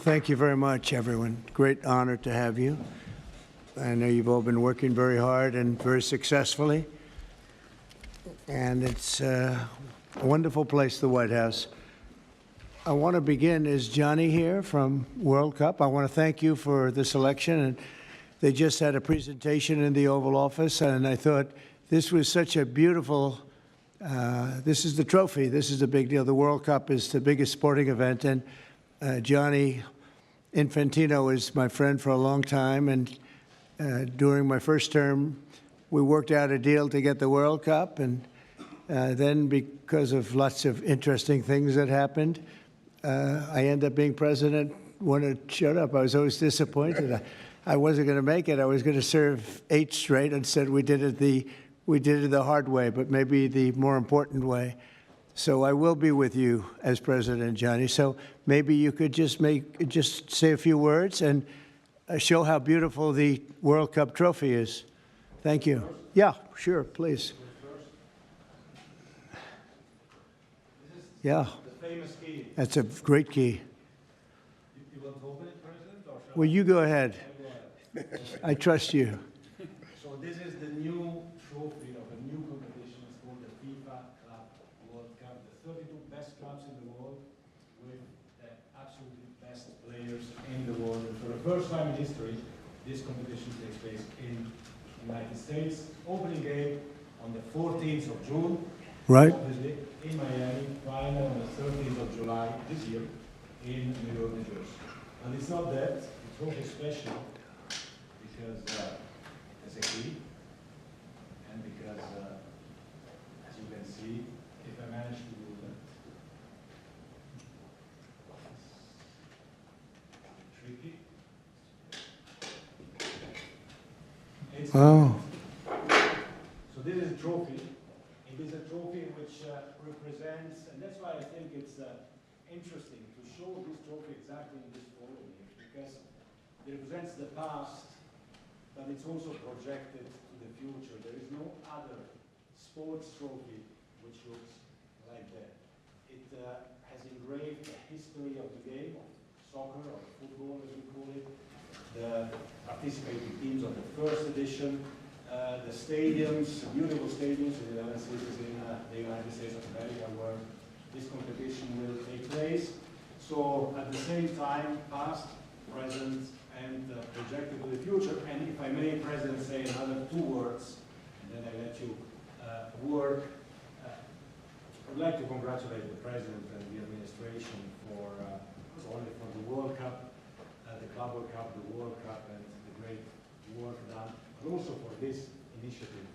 thank you very much, everyone. Great honor to have you. I know you've all been working very hard and very successfully. And it's a wonderful place, the White House. I want to begin. Is Johnny here from World Cup? I want to thank you for this election. And they just had a presentation in the Oval Office, and I thought this was such a beautiful, this is the trophy. This is the big deal. The World Cup is the biggest sporting event, and Gianni Infantino is my friend for a long time, and during my first term, we worked out a deal to get the World Cup, and then because of lots of interesting things that happened, I ended up being president when it showed up. I was always disappointed. I wasn't going to make it. I was going to serve 8 straight. Instead, we did it the hard way, but maybe the more important way. So I will be with you as president, Johnny. So maybe you could just say a few words and show how beautiful the World Cup trophy is. Thank you. Yeah, sure, please. Yeah. The famous key. That's a great key. You want to open it, President? Or shall Well, you go ahead. I trust you. So this is the new trophy of a new competition. It's called the FIFA Club World Cup. The 32 best clubs in the world with the absolutely best players in the world. And for the first time in history, this competition takes place in the United States. Opening game on the 14th of June. Right. Obviously, in Miami, final on the 13th of July this year in New York, New Jersey. And it's not that, the trophy is special because it's a key, and because, as you can see, if I manage to do that, tricky. It's So this is a trophy. It is a trophy which represents, and that's why I think it's interesting to show this trophy exactly in this photo here, because it represents the past, but it's also projected to the future. There is no other sports trophy which looks like that. It has engraved the history of the game, of soccer, or football as we call it, the participating teams of the first edition, the stadiums, beautiful stadiums in 11 cities in the United States of America where this competition will take place. So at the same time, past, present, and projected to the future. And if I may, President, say another 2 words, and then I let you work. I would like to congratulate the President and the administration for not only for the World Cup, the Club World Cup, the World Cup, and the great work done, but also for this initiative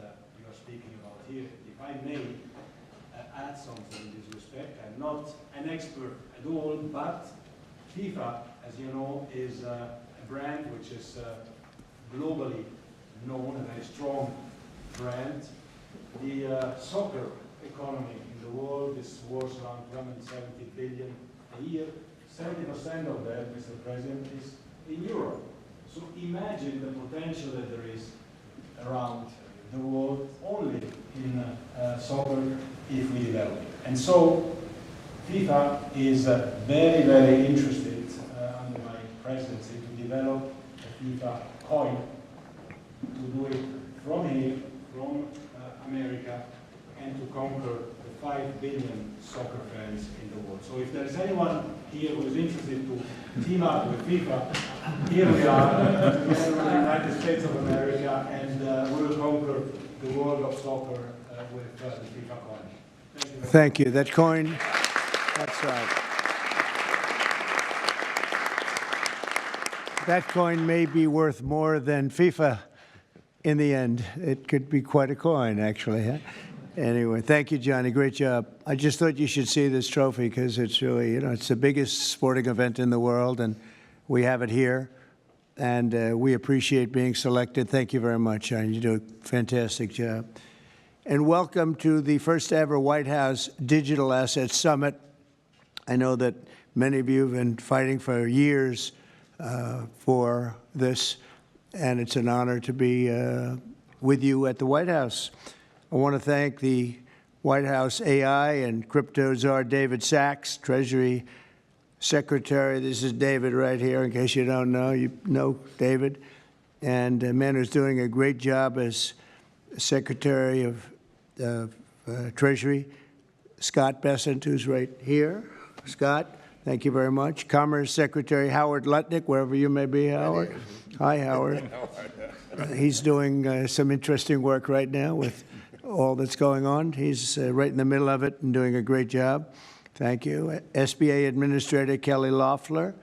that you are speaking about here. If I may add something in this respect, I'm not an expert at all, but FIFA, as you know, is a brand which is globally known, a very strong brand. The soccer economy in the world is worth around 270 billion a year. 70% of that, Mr. President, is in Europe. So imagine the potential that there is around the world only in soccer if we develop it. And so FIFA is very, very interested under my presidency to develop a FIFA coin, to do it from here, from America, and to conquer the 5 billion soccer fans in the world. So if there's anyone here who is interested to team up with FIFA, here we are, together with the United States of America, and we will conquer the world of soccer with the FIFA coin. Thank you. That coin, that's right. That coin may be worth more than FIFA in the end. It could be quite a coin, actually. Huh? Anyway, thank you, Johnny. Great job. I just thought you should see this trophy because it's really, it's the biggest sporting event in the world, and we have it here. And we appreciate being selected. Thank you very much, Johnny. You do a fantastic job. And welcome to the first ever White House Digital Assets Summit. I know that many of you have been fighting for years for this, and it's an honor to be with you at the White House. I want to thank the White House AI and crypto czar David Sachs, Treasury secretary. This is David right here, in case you don't know. You know David. And a man who's doing a great job as Secretary of Treasury, Scott Bessent, who's right here. Scott, thank you very much. Commerce Secretary Howard Lutnick, wherever you may be, Howard. Hi, Howard. He's doing some interesting work right now with all that's going on. He's right in the middle of it and doing a great job. Thank you. SBA Administrator Kelly Loeffler.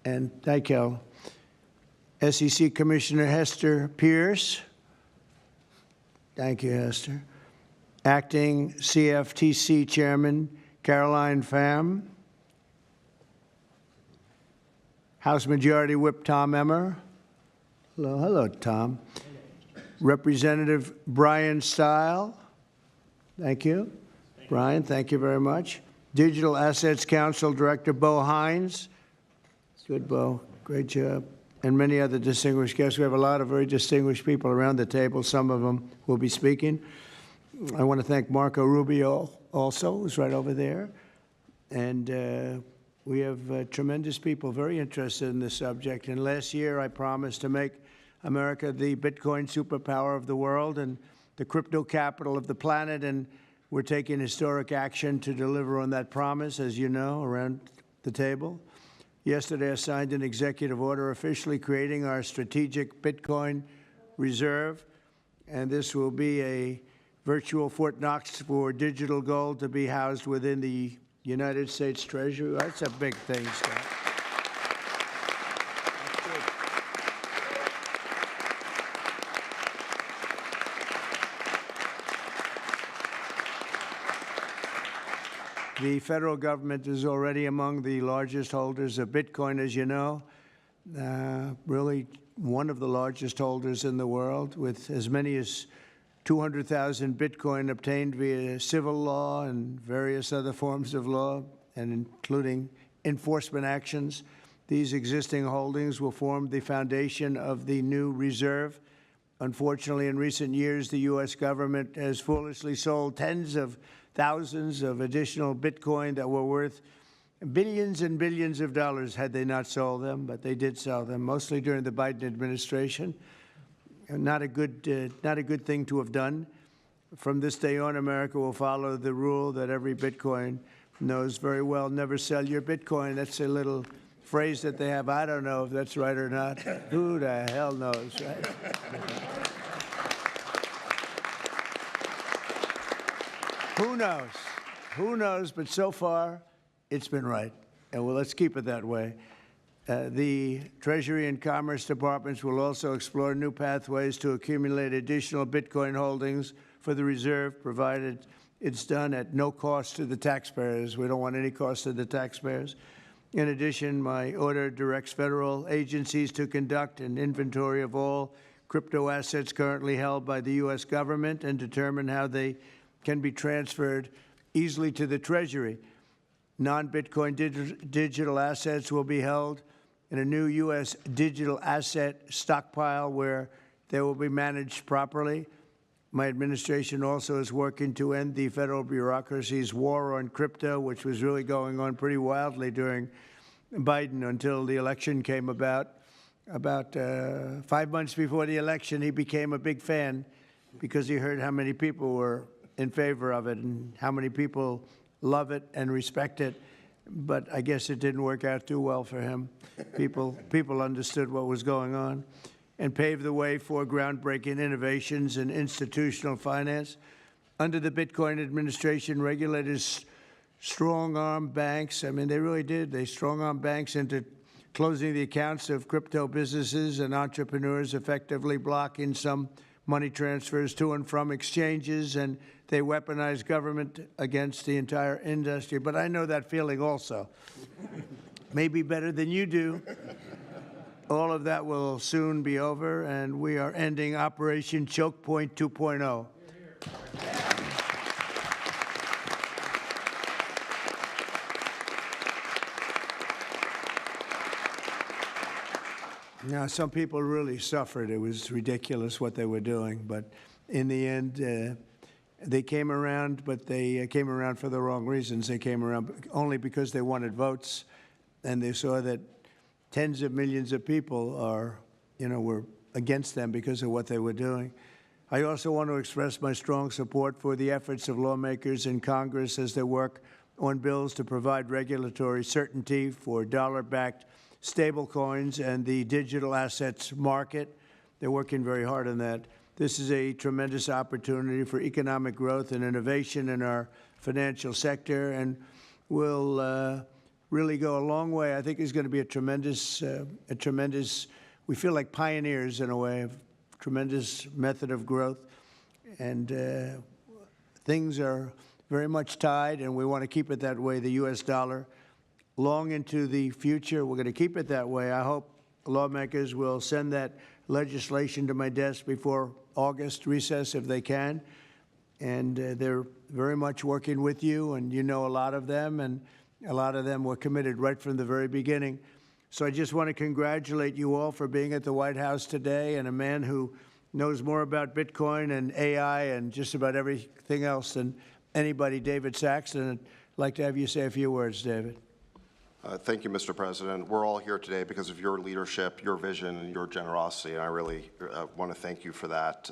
And thank you. SEC Commissioner Hester Pierce. Thank you, Hester. Acting CFTC Chairman Caroline Pham. House Majority Whip Tom Emmer. Hello, hello, Tom. Representative Brian Stile. Thank you. Brian, thank you very much. Digital Assets Council Director Bo Hines. Good, Bo. Great job. And many other distinguished guests. We have a lot of very distinguished people around the table. Some of them will be speaking. I want to thank Marco Rubio also, who's right over there. And we have tremendous people very interested in this subject. And last year, I promised to make America the Bitcoin superpower of the world and the crypto capital of the planet. And we're taking historic action to deliver on that promise, as you know, around the table. Yesterday, I signed an executive order officially creating our strategic Bitcoin reserve. And this will be a virtual Fort Knox for digital gold to be housed within the United States Treasury. That's a big thing, Scott. The federal government is already among the largest holders of Bitcoin, as you know, really one of the largest holders in the world, with as many as 200,000 Bitcoin obtained via civil law and various other forms of law, and including enforcement actions. These existing holdings will form the foundation of the new reserve. Unfortunately, in recent years, the U.S. government has foolishly sold tens of thousands of additional Bitcoin that were worth billions and billions of dollars had they not sold them, but they did sell them, mostly during the Biden administration. Not a good thing to have done. From this day on, America will follow the rule that every Bitcoin knows very well: never sell your Bitcoin. That's a little phrase that they have. I don't know if that's right or not. Who the hell knows, right? Who knows? Who knows? But so far, it's been right. And well, let's keep it that way. The Treasury and Commerce Departments will also explore new pathways to accumulate additional Bitcoin holdings for the reserve, provided it's done at no cost to the taxpayers. We don't want any cost to the taxpayers. In addition, my order directs federal agencies to conduct an inventory of all crypto assets currently held by the U.S. government and determine how they can be transferred easily to the Treasury. Non-Bitcoin digital assets will be held in a new U.S. digital asset stockpile where they will be managed properly. My administration also is working to end the federal bureaucracy's war on crypto, which was really going on pretty wildly during Biden until the election came about. About 5 months before the election, he became a big fan because he heard how many people were in favor of it and how many people love it and respect it. But I guess it didn't work out too well for him. People understood what was going on and paved the way for groundbreaking innovations in institutional finance. Under the Bitcoin administration, regulators strong-armed banks. I mean, they really did. They strong-armed banks into closing the accounts of crypto businesses and entrepreneurs, effectively blocking some money transfers to and from exchanges, and they weaponized government against the entire industry. But I know that feeling also. Maybe better than you do. All of that will soon be over, and we are ending Operation Choke Point 2.0. Now, some people really suffered. It was ridiculous what they were doing. But in the end, they came around, but they came around for the wrong reasons. They came around only because they wanted votes. and they saw that tens of millions of people were against them because of what they were doing. I also want to express my strong support for the efforts of lawmakers in Congress as they work on bills to provide regulatory certainty for dollar-backed stablecoins and the digital assets market. They're working very hard on that. This is a tremendous opportunity for economic growth and innovation in our financial sector, and will really go a long way. I think it's going to be a tremendous, we feel like pioneers in a way, of tremendous method of growth. And things are very much tied, and we want to keep it that way, the U.S. dollar, long into the future. We're going to keep it that way. I hope lawmakers will send that legislation to my desk before August recess if they can. And they're very much working with you, and you know a lot of them, and a lot of them were committed right from the very beginning. So I just want to congratulate you all for being at the White House today, and a man who knows more about Bitcoin and AI and just about everything else than anybody, David Saxton. I'd like to have you say a few words, David. Thank you, Mr. President. We're all here today because of your leadership, your vision, and your generosity, and I really want to thank you for that.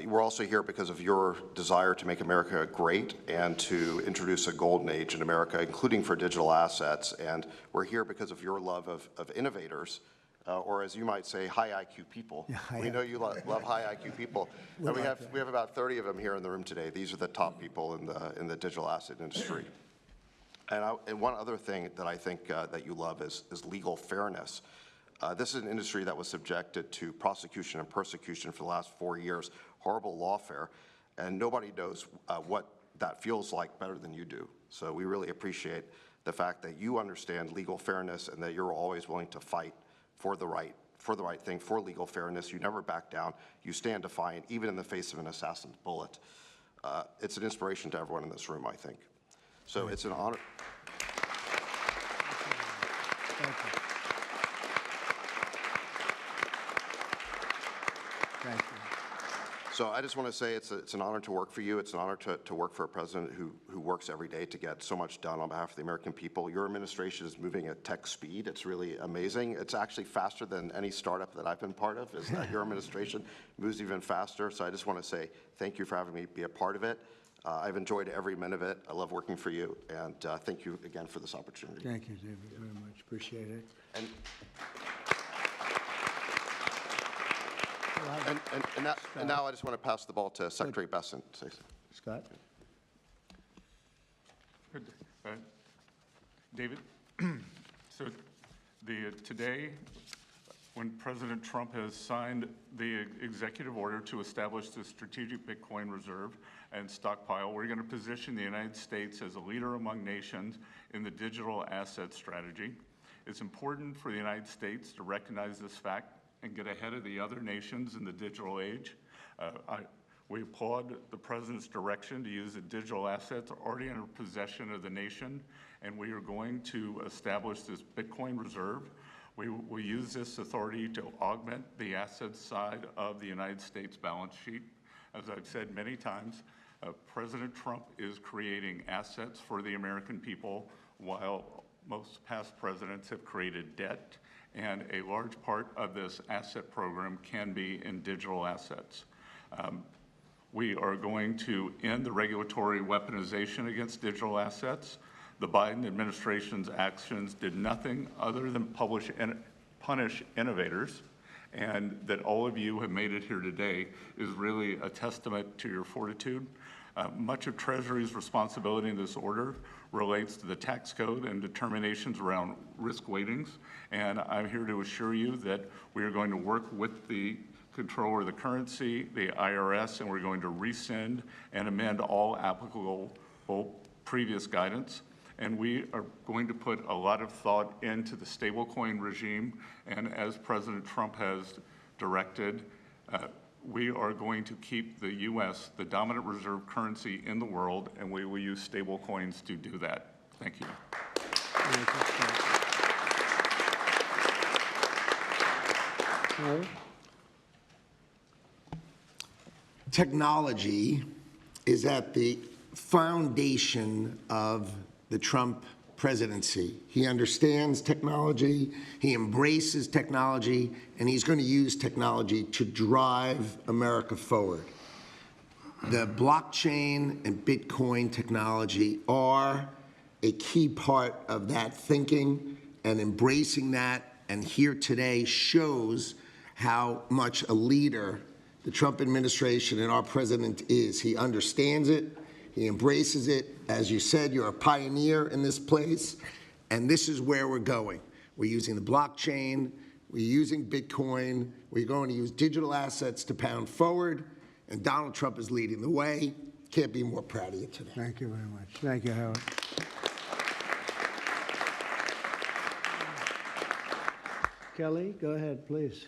We're also here because of your desire to make America great and to introduce a golden age in America, including for digital assets. And we're here because of your love of innovators, or as you might say, high IQ people. Yeah, we know you love high IQ people. And we have about 30 of them here in the room today. These are the top people in the digital asset industry. And one other thing that I think that you love is legal fairness. This is an industry that was subjected to prosecution and persecution for the last 4 years, horrible lawfare, and nobody knows what that feels like better than you do. So we really appreciate the fact that you understand legal fairness and that you're always willing to fight for the right thing, for legal fairness. You never back down. You stand defiant, even in the face of an assassin's bullet. It's an inspiration to everyone in this room, I think. So it's an honor. Thank you. Thank you. So I just want to say it's an honor to work for you. It's an honor to work for a president who works every day to get so much done on behalf of the American people. Your administration is moving at tech speed. It's really amazing. It's actually faster than any startup that I've been part of. Is that your administration moves even faster. So I just want to say thank you for having me be a part of it. I've enjoyed every minute of it. I love working for you, and thank you again for this opportunity. Thank you, David, very much. Appreciate it. And now I just want to pass the ball to Secretary Bessent. Scott? Good. David, so today, when President Trump has signed the executive order to establish the Strategic Bitcoin Reserve and stockpile, we're going to position the United States as a leader among nations in the digital asset strategy. It's important for the United States to recognize this fact and get ahead of the other nations in the digital age. We applaud the President's direction to use the digital assets already in possession of the nation, and we are going to establish this Bitcoin Reserve. We will use this authority to augment the assets side of the United States balance sheet. As I've said many times, President Trump is creating assets for the American people, while most past presidents have created debt, and a large part of this asset program can be in digital assets. We are going to end the regulatory weaponization against digital assets. The Biden administration's actions did nothing other than punish innovators, and that all of you have made it here today is really a testament to your fortitude. Much of Treasury's responsibility in this order relates to the tax code and determinations around risk weightings, and I'm here to assure you that we are going to work with the Comptroller of the Currency, the IRS, and we're going to rescind and amend all applicable previous guidance. And we are going to put a lot of thought into the stablecoin regime, and as President Trump has directed, we are going to keep the U.S. the dominant reserve currency in the world, and we will use stablecoins to do that. Thank you. Technology is at the foundation of the Trump presidency. He understands technology, he embraces technology, and he's going to use technology to drive America forward. The blockchain and Bitcoin technology are a key part of that thinking, and embracing that, and here today shows how much a leader the Trump administration and our president is. He understands it, he embraces it. As you said, you're a pioneer in this place, and this is where we're going. We're using the blockchain, we're using Bitcoin, we're going to use digital assets to pound forward, and Donald Trump is leading the way. Can't be more proud of you today. Thank you very much. Thank you, Howard. Kelly, go ahead, please.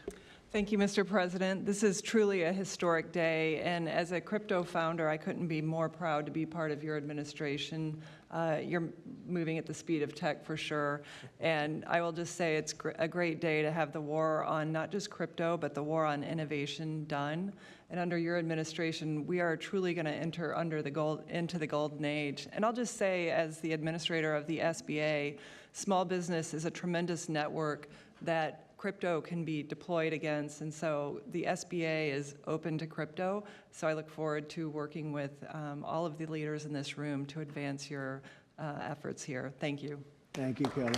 Thank you, Mr. President. This is truly a historic day, and as a crypto founder, I couldn't be more proud to be part of your administration. You're moving at the speed of tech for sure, and I will just say it's a great day to have the war on not just crypto, but the war on innovation done. And under your administration, we are truly going to enter into the golden age. And I'll just say, as the administrator of the SBA, small business is a tremendous network that crypto can be deployed against, and so the SBA is open to crypto. So I look forward to working with all of the leaders in this room to advance your efforts here. Thank you. Thank you, Kelly.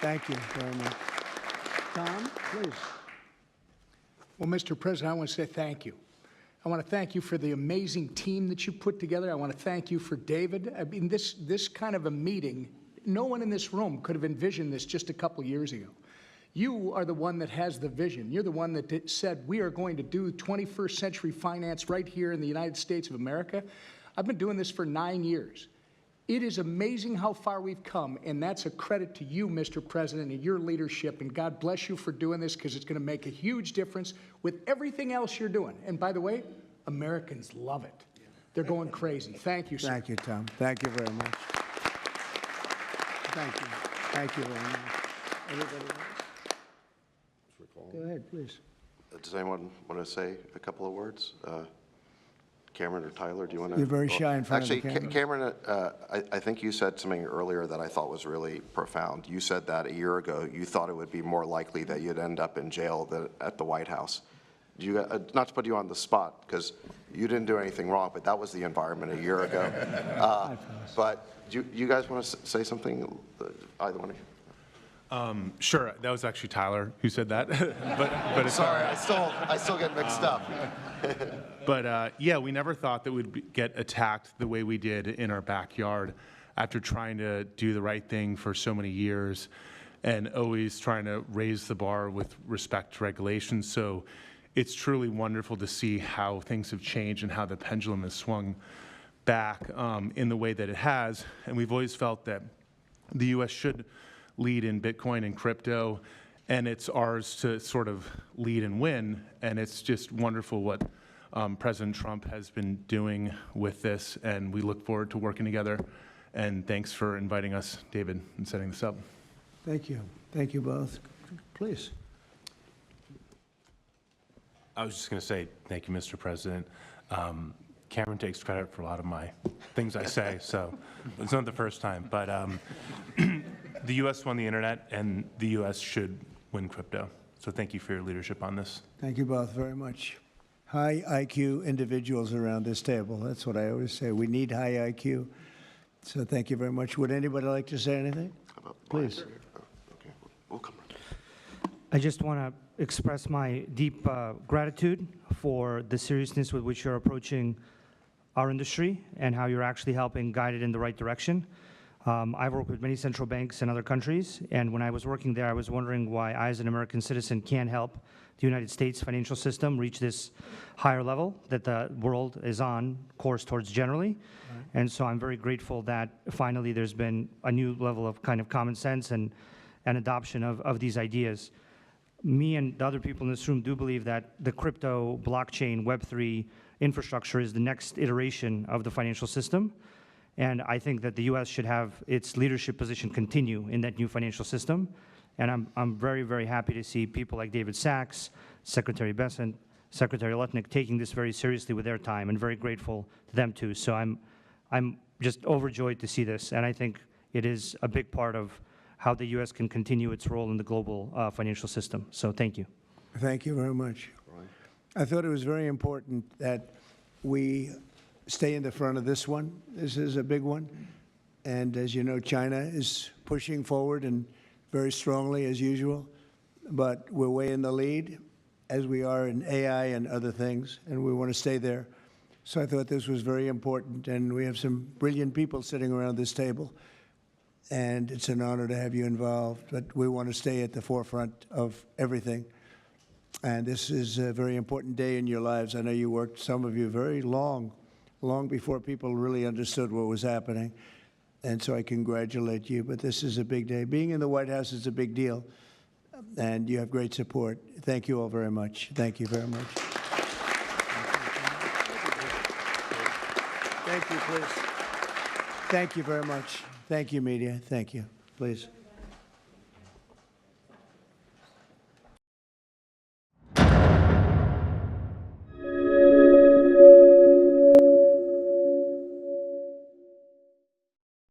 Thank you very much. Tom, please. Well, Mr. President, I want to say thank you. I want to thank you for the amazing team that you put together. I want to thank you for David. I mean, this kind of a meeting, no one in this room could have envisioned this just a couple years ago. You are the one that has the vision. You're the one that said, we are going to do 21st century finance right here in the United States of America. I've been doing this for 9 years. It is amazing how far we've come, and that's a credit to you, Mr. President, and your leadership, and God bless you for doing this, because it's going to make a huge difference with everything else you're doing. And by the way, Americans love it. They're going crazy. Thank you, sir. Thank you, Tom. Thank you very much. Thank you. Thank you very much. Everybody else? Go ahead, please. Does anyone want to say a couple of words? Cameron or Tyler, do you want to? You're very shy in front of the Actually, camera. Cameron, I think you said something earlier that I thought was really profound. You said that a year ago you thought it would be more likely that you'd end up in jail than at the White House. Not to put you on the spot, because you didn't do anything wrong, but that was the environment a year ago. But do you guys want to say something, either one of you? Sure, that was actually Tyler who said that. but it's Sorry, I still get mixed up. But yeah, we never thought that we'd get attacked the way we did in our backyard after trying to do the right thing for so many years and always trying to raise the bar with respect to regulations. So it's truly wonderful to see how things have changed and how the pendulum has swung back in the way that it has. And we've always felt that the U.S. should lead in Bitcoin and crypto, and it's ours to sort of lead and win. And it's just wonderful what President Trump has been doing with this, and we look forward to working together. And thanks for inviting us, David, and setting this up. Thank you. Thank you both. Please. I was just going to say thank you, Mr. President. Cameron takes credit for a lot of my things I say, so it's not the first time. But the U.S. won the internet, and the U.S. should win crypto. So thank you for your leadership on this. Thank you both very much. High IQ individuals around this table. That's what I always say. We need high IQ. So thank you very much. Would anybody like to say anything? Please. Okay, we'll come right. I just want to express my deep gratitude for the seriousness with which you're approaching our industry and how you're actually helping guide it in the right direction. I've worked with many central banks in other countries, and when I was working there, I was wondering why I, as an American citizen, can't help the United States financial system reach this higher level that the world is on course towards generally. Right. And so I'm very grateful that finally there's been a new level of kind of common sense and adoption of these ideas. Me and the other people in this room do believe that the crypto, blockchain, Web3 infrastructure is the next iteration of the financial system. And I think that the U.S. should have its leadership position continue in that new financial system. And I'm very, very happy to see people like David Sachs, Secretary Bessent, Secretary Lutnick taking this very seriously with their time, and very grateful to them too. So I'm just overjoyed to see this. And I think it is a big part of how the U.S. can continue its role in the global financial system. So thank you. Thank you very much. I thought it was very important that we stay in the front of this one. This is a big one. And as you know, China is pushing forward and very strongly as usual. But we're way in the lead, as we are in AI and other things, and we want to stay there. So I thought this was very important, and we have some brilliant people sitting around this table, and it's an honor to have you involved. But we want to stay at the forefront of everything. And this is a very important day in your lives. I know you worked, some of you, very long before people really understood what was happening. And so I congratulate you, but this is a big day. Being in the White House is a big deal, and you have great support. Thank you all very much. Thank you very much. Thank you, please. Thank you very much. Thank you, media. Thank you. Please.